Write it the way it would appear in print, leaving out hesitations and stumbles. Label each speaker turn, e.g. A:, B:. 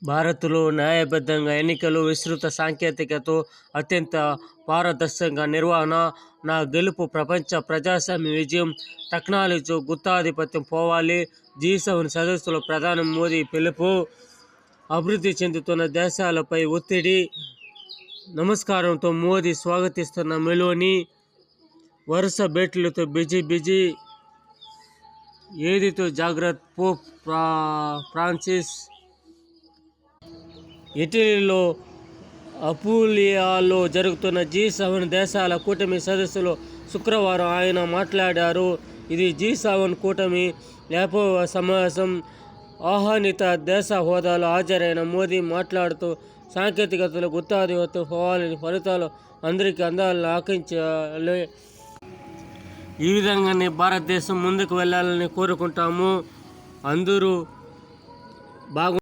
A: భారత్లో న్యాయబద్ధంగా ఎన్నికలు, విస్తృత సాంకేతికతతో అత్యంత పారదర్శకంగా నిర్వహణ, నా గెలుపు ప్రపంచ ప్రజాస్వామ్య విజయం, టెక్నాలజీతో గుత్తాధిపత్యం పోవాలి. G7 సదస్సులో ప్రధాని మోదీ పిలుపు, అభివృద్ధి చెందుతున్న దేశాలపై ఒత్తిడి, నమస్కారంతో మోదీ స్వాగతిస్తున్న మెలోనీ, వరుస భేటీలతో బిజీ, ఏదితో జాగ్రత్త పోప్ ఫ్రాన్సిస్. ఇటలీలో అపులియాలో జరుగుతున్న G7 దేశాల కూటమి సదస్సులో శుక్రవారం ఆయన మాట్లాడారు. ఇది G7 కూటమి 50వ సమావేశం. ఆహ్వానిత దేశ హోదాలో హాజరైన మోదీ మాట్లాడుతూ సాంకేతికతలో గుత్తాధిపత్యం పోవాలని, ఫలితాలు అందరికీ అందాలని ఆకాంక్షించాలి. ఈ విధంగానే భారతదేశం ముందుకు వెళ్ళాలని కోరుకుంటాము. అందరూ బాగు